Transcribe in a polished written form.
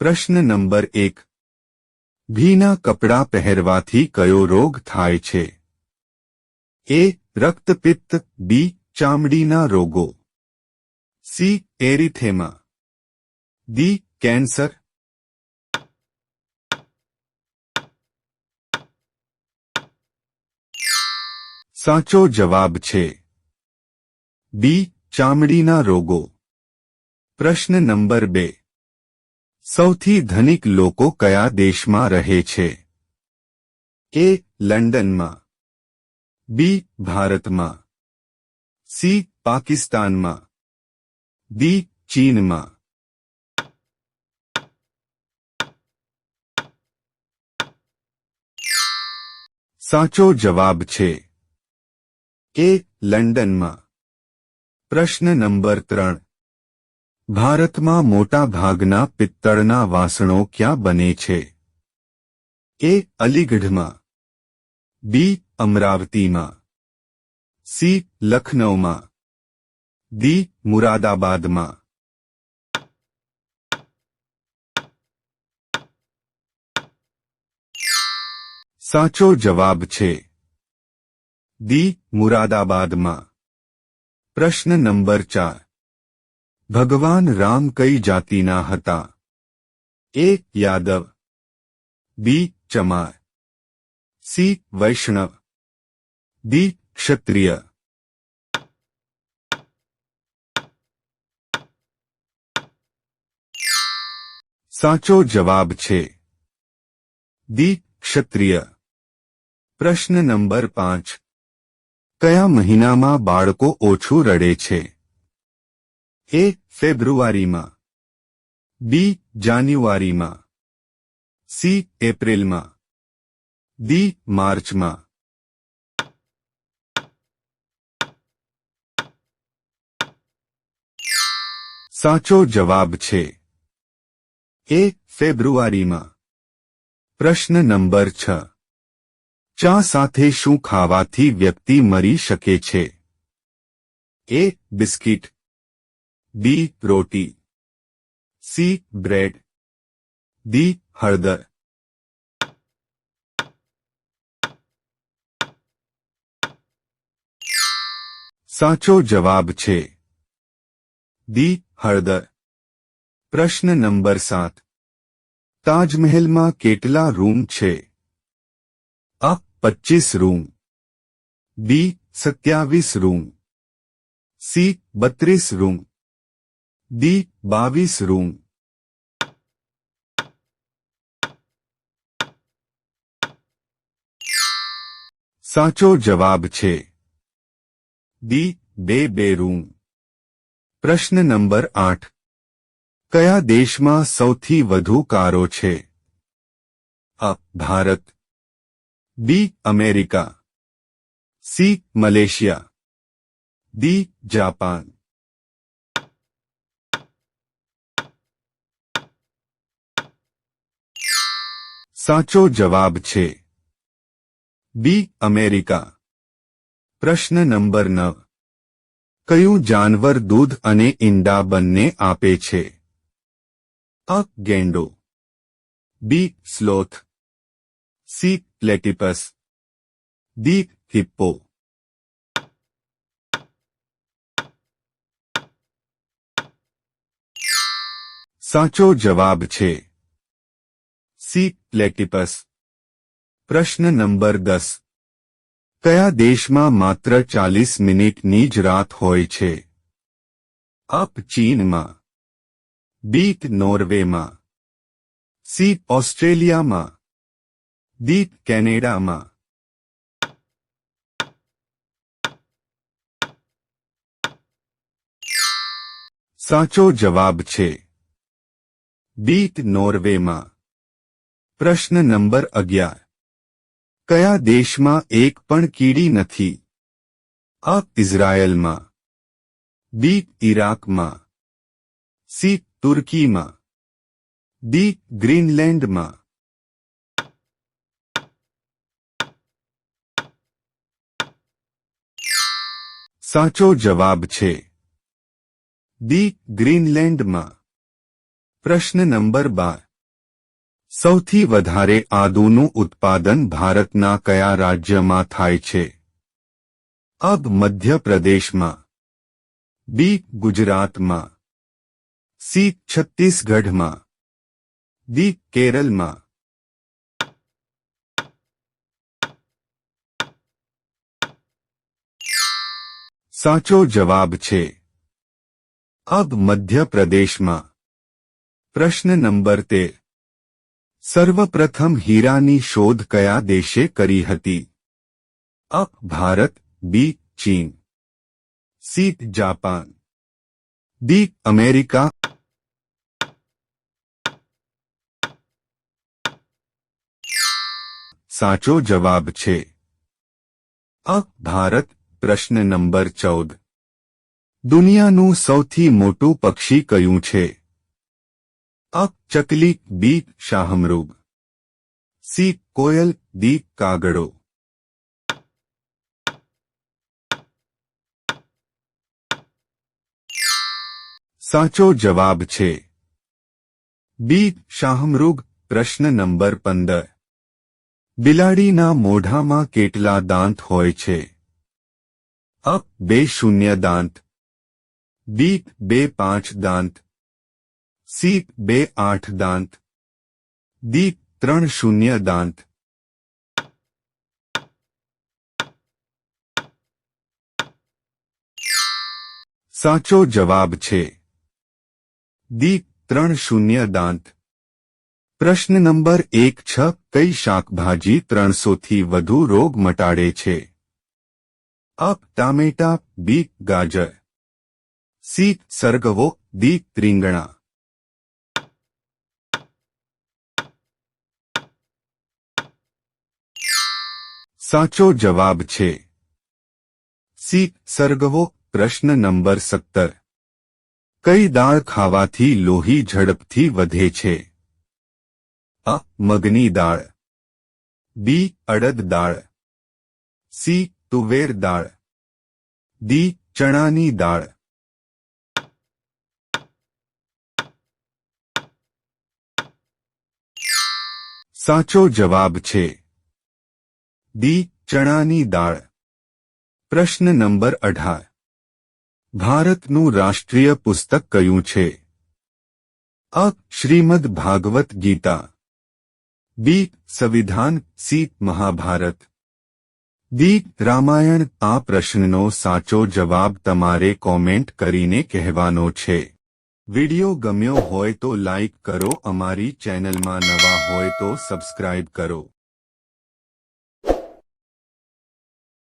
પ્રશ્ન નંબર 1. ભીના કપડાં પહેરવાથી કયો રોગ થાય છે? એ. રક્તપિત્ત. બી. ચામડીના રોગો. સી. એરિથેમા. ડી. કેન્સર. સાચો જવાબ છે બી. ચામડીના રોગો. પ્રશ્ન નંબર 2. સૌથી ધનિક લોકો કયા દેશમાં રહે છે? એ. લંડનમાં. બી. ભારતમાં. સી. પાકિસ્તાનમાં. ડી. ચીનમાં. સાચો જવાબ છે એ. લંડનમાં. પ્રશ્ન નંબર 3. ભારતમાં મોટા ભાગના પિત્તળના વાસણો ક્યાં બને છે? એ. અલીગઢમાં. બી. અમરાવતીમાં. સી. લખનૌમાં. ડી. મુરાદાબાદમાં. સાચો જવાબ છે ડી. મુરાદાબાદમાં. પ્રશ્ન નંબર 4. ભગવાન રામ કઈ જાતિના હતા? એ. યાદવ. બી. ચમાર. સી. વૈષ્ણવ. ડી. ક્ષત્રિય. સાચો જવાબ છે ડી. ક્ષત્રિય. પ્રશ્ન નંબર 5. કયા મહિનામાં બાળકો ઓછું રડે છે? એ. ફેબ્રુઆરીમાં. બી. જાન્યુઆરીમાં. સી. એપ્રિલમાં. ડી. માર્ચમાં. સાચો જવાબ છે એ. ફેબ્રુઆરીમાં. પ્રશ્ન નંબર 6. ચા સાથે શું ખાવાથી વ્યક્તિ મરી શકે છે? એ. બિસ્કિટ. બી. રોટી. સી. બ્રેડ. ડી. હળદર. સાચો જવાબ છે ડી. હળદર. પ્રશ્ન નંબર 7. તાજમહેલમાં કેટલા રૂમ છે? અ. 25 રૂમ. બી. 27 room. C. 32 room. D. 22 room. સાચો જવાબ છે ડી. 2 રૂમ. પ્રશ્ન નંબર 8. કયા દેશમાં સૌથી વધુ કારો છે? A. Bharat. B. America. C. Malaysia. D. Japan. સાચો જવાબ છે બી. અમેરિકા. પ્રશ્ન નંબર 9. કયું જાનવર દૂધ અને ઈંડા બંને આપે છે? અ. ગેંડો. બી. સ્લોથ. સી. પ્લેટિપસ. ડી. હિપ્પો. સાચો જવાબ છે સી. પ્લેટિપસ. પ્રશ્ન નંબર 10. કયા દેશમાં માત્ર 40 મિનિટની જ રાત હોય છે? અ. ચીનમાં. બી. નોર્વેમાં. સી. ઓસ્ટ્રેલિયામાં. ડી. કેનેડામાં. સાચો જવાબ છે બી. નોર્વેમાં. પ્રશ્ન નંબર 11. કયા દેશમાં એક પણ કીડી નથી? અ. ઇઝરાયલમાં. બી. ઇરાકમાં. સી. તુર્કીમાં. ડી. ગ્રીનલેન્ડમાં. સાચો જવાબ છે ડી. ગ્રીનલેન્ડમાં. પ્રશ્ન નંબર 12. સૌથી વધારે આદુનું ઉત્પાદન ભારતના કયા રાજ્યમાં થાય છે? અબ મધ્યપ્રદેશમાં, બી ગુજરાતમાં, સી છત્તીસગઢમાં, ડી કેરળમાં. સાચો જવાબ છે અબ મધ્યપ્રદેશમાં. પ્રશ્ન નંબર 13. સર્વપ્રથમ હીરાની શોધ કયા દેશે કરી હતી? અ ભારત, બી ચીન, સી જાપાન, ડી અમેરિકા. સાચો જવાબ છે અ ભારત. પ્રશ્ન નંબર 14. દુનિયાનું સૌથી મોટું પક્ષી કયું છે? અ ચકલી, બી શાહમૃગ, સી કોયલ, ડી કાગડો. સાચો જવાબ છે બી શાહમૃગ. પ્રશ્ન નંબર 15. બિલાડીના મોઢામાં કેટલા દાંત હોય છે? અ 2 શૂન્ય દાંત, બી 2 5 દાંત, સી 2 8 દાંત, ડી 3 શૂન્ય દાંત. સાચો જવાબ છે ડી 3 શૂન્ય દાંત. પ્રશ્ન નંબર 1. કઈ શાકભાજી 300 થી વધુ રોગ મટાડે છે? અ ટામેટા, બી ગાજર, સી સરગવો, ડી રીંગણા. સાચો જવાબ છે સી સરગવો. પ્રશ્ન નંબર 17. કઈ દાળ ખાવાથી લોહી ઝડપથી વધે છે? અ મગની દાળ, બી અડદ દાળ, સી તુવેર દાળ, ડી ચણાની દાળ. સાચો જવાબ છે ડી ચણાની દાળ. પ્રશ્ન નંબર 18. ભારતનું રાષ્ટ્રીય પુસ્તક કયું છે? અ શ્રીમદ ભાગવત ગીતા, બી સંવિધાન, સી મહાભારત, ડી રામાયણ. આ પ્રશ્નનો સાચો જવાબ તમારે કોમેન્ટ કરીને કહેવાનો છે. વિડિયો ગમ્યો હોય તો લાઈક કરો, અમારી ચેનલમાં નવા હોય તો સબસ્ક્રાઇબ કરો.